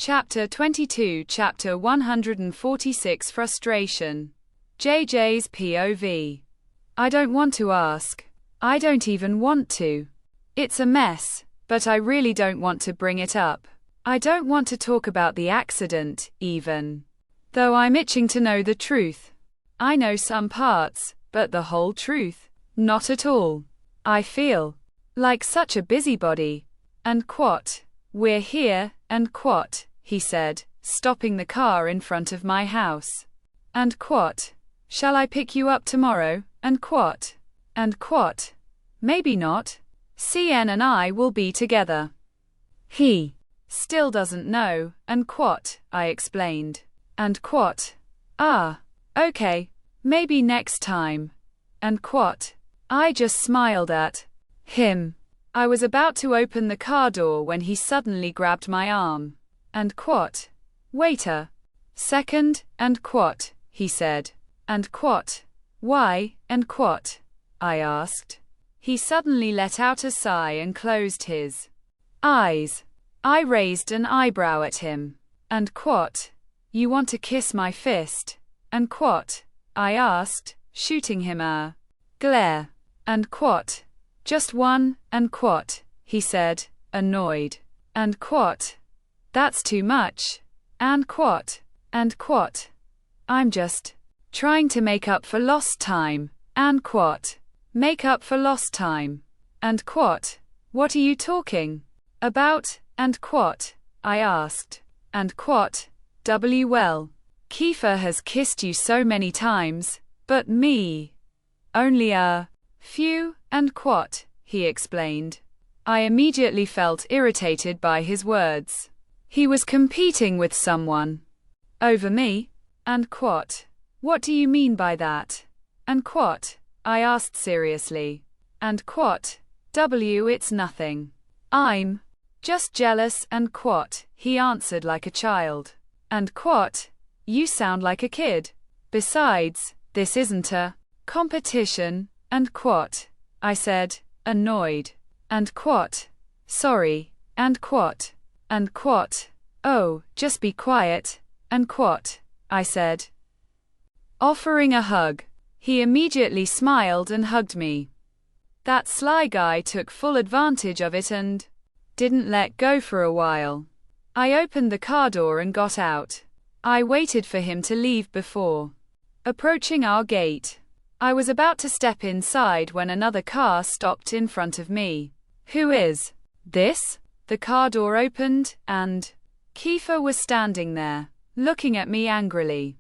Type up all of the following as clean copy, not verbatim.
Chapter 22, Chapter 146, Frustration. JJ's POV. I don't want to ask. I don't even want to. It's a mess, but I really don't want to bring it up. I don't want to talk about the accident, even. Though I'm itching to know the truth. I know some parts, but the whole truth? Not at all. I feel like such a busybody. And quat. We're here, and quat, he said, stopping the car in front of my house. And quat. Shall I pick you up tomorrow, and quat? And quat. Maybe not. CN and I will be together. He still doesn't know, and quat, I explained. And quat. Ah, okay, maybe next time. And quat. I just smiled at him. I was about to open the car door when he suddenly grabbed my arm. And quat. Wait a second, and quat, he said. And quat. Why, and quat? I asked. He suddenly let out a sigh and closed his eyes. I raised an eyebrow at him. And quat. You want to kiss my fist? And quat? I asked, shooting him a glare. And quat? Just one, and quat, he said, annoyed. And quat? That's too much. And quat? And quat? I'm just trying to make up for lost time. And quat? Make up for lost time. And quat? What are you talking about? And quat? I asked. And quat? Well, Kiefer has kissed you so many times, but me only a few, and quat, he explained. I immediately felt irritated by his words. He was competing with someone over me. And quat? What do you mean by that? And quat? I asked seriously. And quat? It's nothing. I'm just jealous, and quat, he answered like a child. And quat? You sound like a kid. Besides, this isn't a competition. And quat? I said, annoyed. And quat? Sorry. And quat? And quat? Oh, just be quiet. And quat? I said, offering a hug. He immediately smiled and hugged me. That sly guy took full advantage of it and didn't let go for a while. I opened the car door and got out. I waited for him to leave before approaching our gate. I was about to step inside when another car stopped in front of me. Who is this? The car door opened, and Kiefer was standing there, looking at me angrily.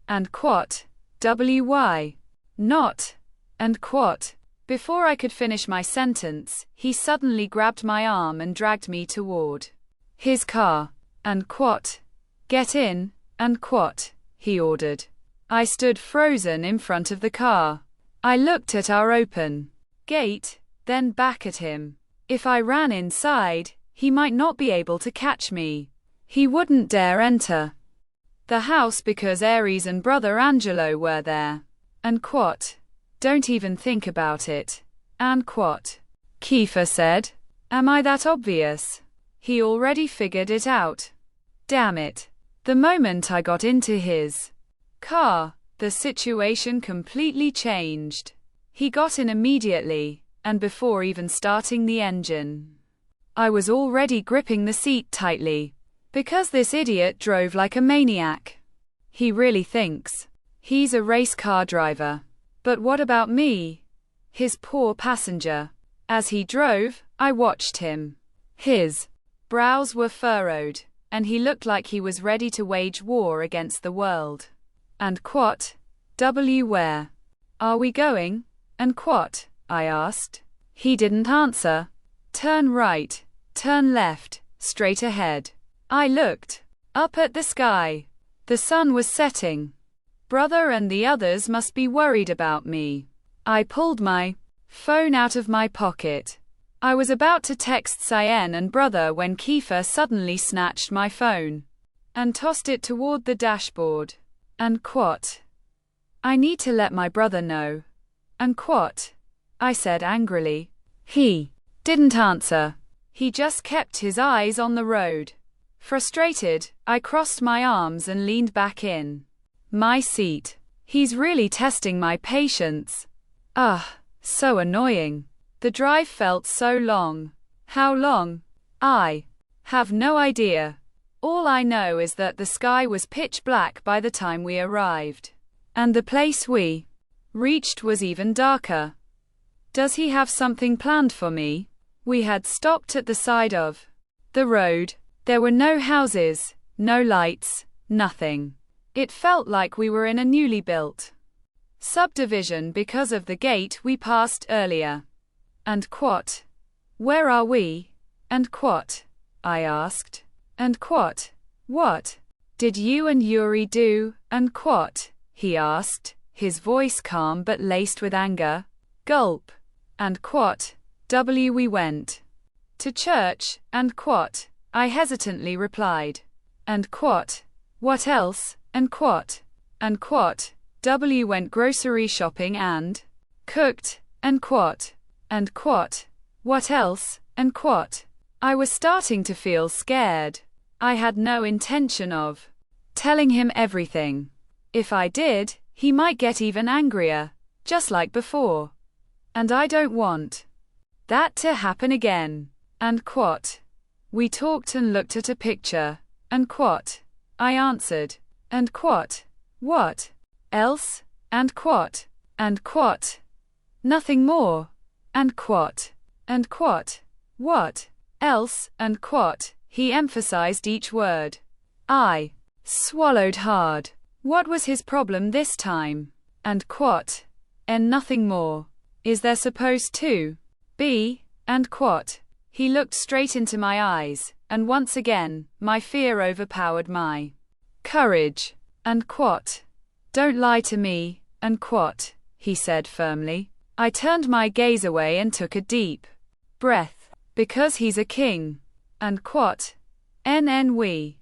And quat? Why not? And quat? Before I could finish my sentence, he suddenly grabbed my arm and dragged me toward his car. And quat? Get in, and quat, he ordered. I stood frozen in front of the car. I looked at our open gate, then back at him. If I ran inside, he might not be able to catch me. He wouldn't dare enter the house because Aries and brother Angelo were there. And quat? Don't even think about it. And quat? Kiefer said. Am I that obvious? He already figured it out. Damn it. The moment I got into his car, the situation completely changed. He got in immediately, and before even starting the engine, I was already gripping the seat tightly, because this idiot drove like a maniac. He really thinks he's a race car driver. But what about me? His poor passenger. As he drove, I watched him. His brows were furrowed, and he looked like he was ready to wage war against the world. And quat? Where are we going? And quat? I asked. He didn't answer. Turn right, turn left, straight ahead. I looked up at the sky. The sun was setting. Brother and the others must be worried about me. I pulled my phone out of my pocket. I was about to text Cyan and brother when Kiefer suddenly snatched my phone and tossed it toward the dashboard. And quat? I need to let my brother know. And quat? I said angrily. He didn't answer. He just kept his eyes on the road. Frustrated, I crossed my arms and leaned back in my seat. He's really testing my patience. So annoying. The drive felt so long. How long? I have no idea. All I know is that the sky was pitch black by the time we arrived. And the place we reached was even darker. Does he have something planned for me? We had stopped at the side of the road. There were no houses, no lights, nothing. It felt like we were in a newly built subdivision because of the gate we passed earlier. And what? Where are we? And what? I asked. And what? What did you and Yuri do? And what? He asked, his voice calm but laced with anger. Gulp. And what? We went to church. And what? I hesitantly replied. And what? What else? And what? And what? Went grocery shopping and cooked. And what? And what? What else? And what? I was starting to feel scared. I had no intention of telling him everything. If I did, he might get even angrier, just like before. And I don't want that to happen again. And what? We talked and looked at a picture. And what? I answered. And what? What else? And what? And what? Nothing more. And what? And what? What else? And what? He emphasized each word. I swallowed hard. What was his problem this time? And what? And nothing more. Is there supposed to be? And what? He looked straight into my eyes, and once again, my fear overpowered my courage. And what? Don't lie to me. And what? He said firmly. I turned my gaze away and took a deep breath. Because he's a king. And what? We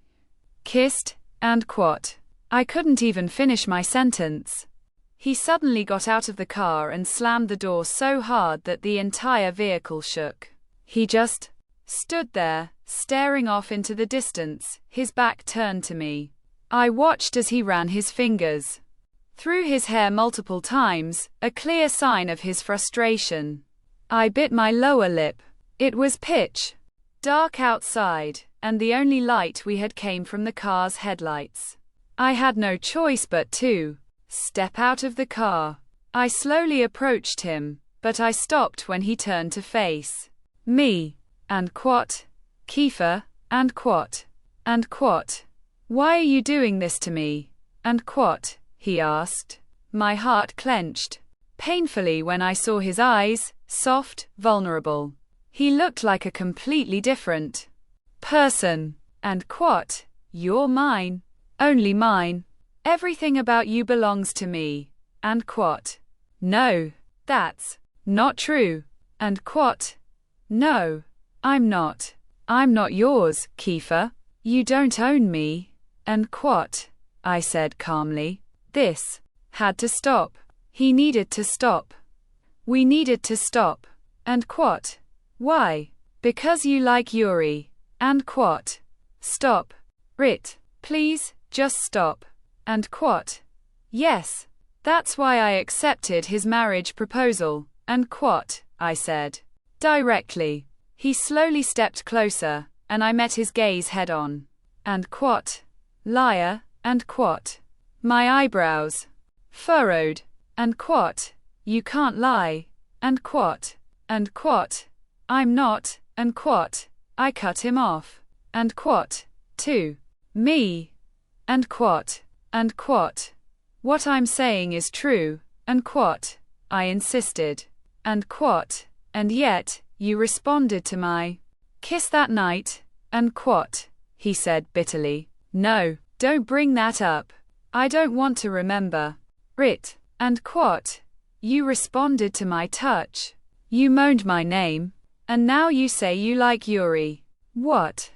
kissed. And what? I couldn't even finish my sentence. He suddenly got out of the car and slammed the door so hard that the entire vehicle shook. He just stood there, staring off into the distance, his back turned to me. I watched as he ran his fingers through his hair multiple times, a clear sign of his frustration. I bit my lower lip. It was pitch dark outside, and the only light we had came from the car's headlights. I had no choice but to step out of the car. I slowly approached him, but I stopped when he turned to face me. And what? Kiefer? And what? And what? Why are you doing this to me? And what? He asked. My heart clenched painfully when I saw his eyes, soft, vulnerable. He looked like a completely different person. And what? You're mine. Only mine. Everything about you belongs to me. And what? No, that's not true. And what? No, I'm not. I'm not yours, Kiefer. You don't own me. And what? I said calmly. This had to stop. He needed to stop. We needed to stop. And what? Why? Because you like Yuri. And what? Stop. Rit, please, just stop. And what? Yes. That's why I accepted his marriage proposal. And what? I said. Directly. He slowly stepped closer, and I met his gaze head on. And what? Liar. And what? My eyebrows furrowed. And what? You can't lie. And what? And what? I'm not. And what? I cut him off. And what? To me. And what? And what? What I'm saying is true. And what? I insisted. And what? And yet, you responded to my kiss that night. And what? He said bitterly. No, don't bring that up. I don't want to remember. Rit. And what? You responded to my touch. You moaned my name. And now you say you like Yuri. What?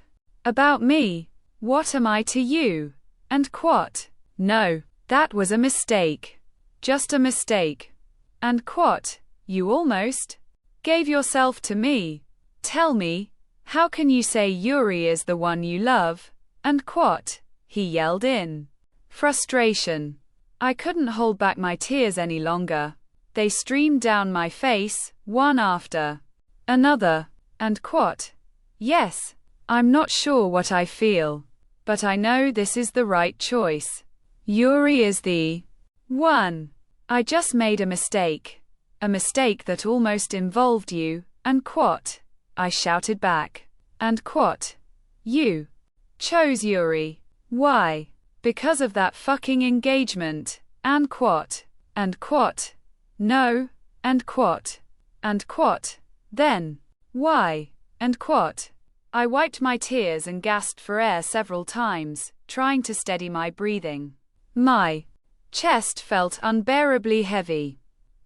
About me? What am I to you? And what? No, that was a mistake. Just a mistake. And what? You almost gave yourself to me. Tell me, how can you say Yuri is the one you love, And quat, he yelled in frustration. I couldn't hold back my tears any longer. They streamed down my face, one after another. And quat, yes, I'm not sure what I feel, but I know this is the right choice. Yuri is the one. I just made a mistake that almost involved you, and quat, I shouted back. And quat, you chose Yuri. Why? Because of that fucking engagement. And quat, no, and quat, then, why, and quat. I wiped my tears and gasped for air several times, trying to steady my breathing. My chest felt unbearably heavy.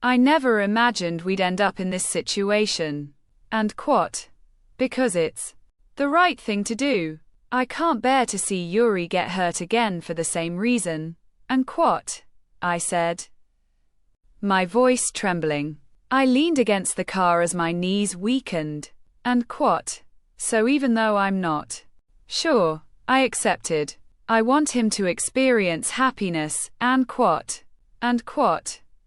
I never imagined we'd end up in this situation. And quat, because it's the right thing to do. I can't bear to see Yuri get hurt again for the same reason. And quat, I said, my voice trembling. I leaned against the car as my knees weakened. And quat, so even though I'm not sure, I accepted. I want him to experience happiness, and quat,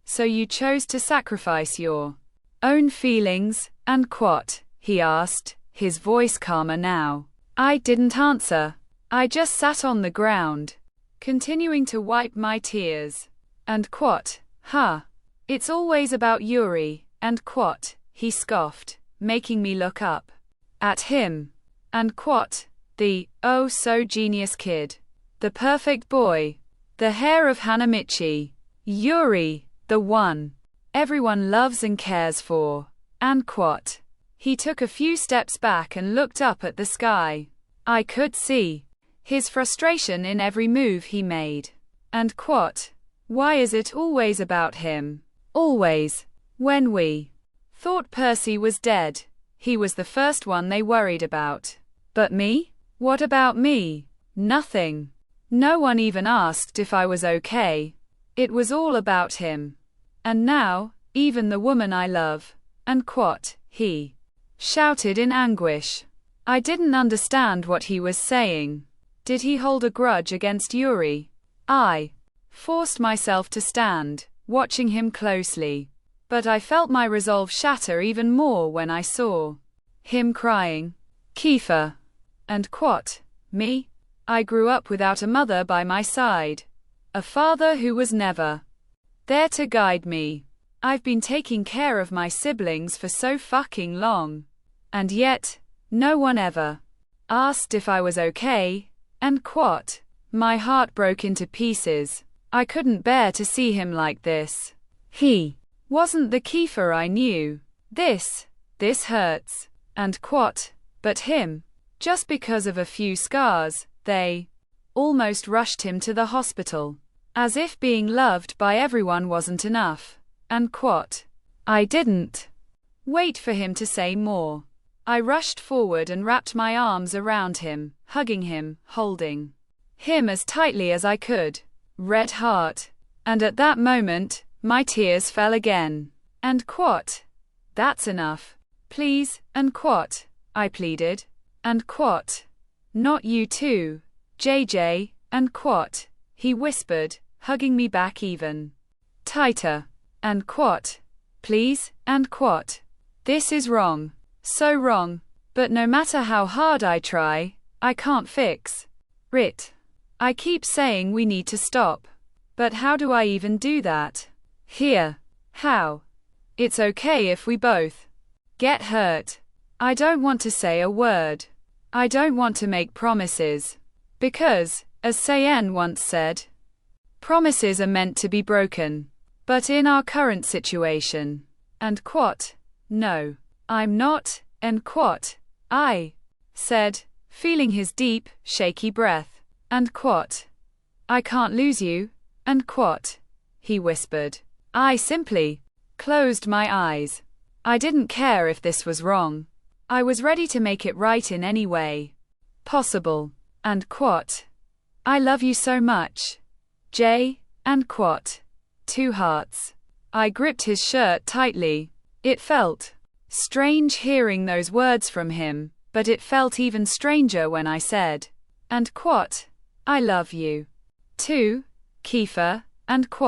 so you chose to sacrifice your own feelings, and quat, he asked, his voice calmer now. I didn't answer. I just sat on the ground, continuing to wipe my tears. And quat, it's always about Yuri, and quat, he scoffed, making me look up at him. And quat, the, oh so genius kid. The perfect boy. The hair of Hanamichi. Yuri, the one everyone loves and cares for. And quat. He took a few steps back and looked up at the sky. I could see his frustration in every move he made. And quat, why is it always about him? Always. When we thought Percy was dead, he was the first one they worried about. But me? What about me? Nothing. No one even asked if I was okay. It was all about him. And now, even the woman I love. And quat, he shouted in anguish. I didn't understand what he was saying. Did he hold a grudge against Yuri? I forced myself to stand, watching him closely. But I felt my resolve shatter even more when I saw him crying. Kiefer. And quat, me? I grew up without a mother by my side. A father who was never there to guide me. I've been taking care of my siblings for so fucking long. And yet, no one ever asked if I was okay. And quat, my heart broke into pieces. I couldn't bear to see him like this. He wasn't the Kiefer I knew. This hurts. And quat, but him. Just because of a few scars, they almost rushed him to the hospital. As if being loved by everyone wasn't enough. And quat, I didn't wait for him to say more. I rushed forward and wrapped my arms around him, hugging him, holding him as tightly as I could. Red heart. And at that moment, my tears fell again. And quat, that's enough. Please, and quat, I pleaded. And quat, not you too, JJ, and quat, he whispered, hugging me back even tighter. And quat, please, and quat, this is wrong. So wrong. But no matter how hard I try, I can't fix it. I keep saying we need to stop. But how do I even do that? Here. How? It's okay if we both get hurt. I don't want to say a word. I don't want to make promises. Because, as Sayen once said, promises are meant to be broken. But in our current situation. And quat, no, I'm not, and quat, I said, feeling his deep, shaky breath. And quat, I can't lose you, and quat, he whispered. I simply closed my eyes. I didn't care if this was wrong. I was ready to make it right in any way possible. And quat, I love you so much. J, and quat, 2 hearts. I gripped his shirt tightly. It felt strange hearing those words from him, but it felt even stranger when I said and quat, I love you. 2. Kefir and quat.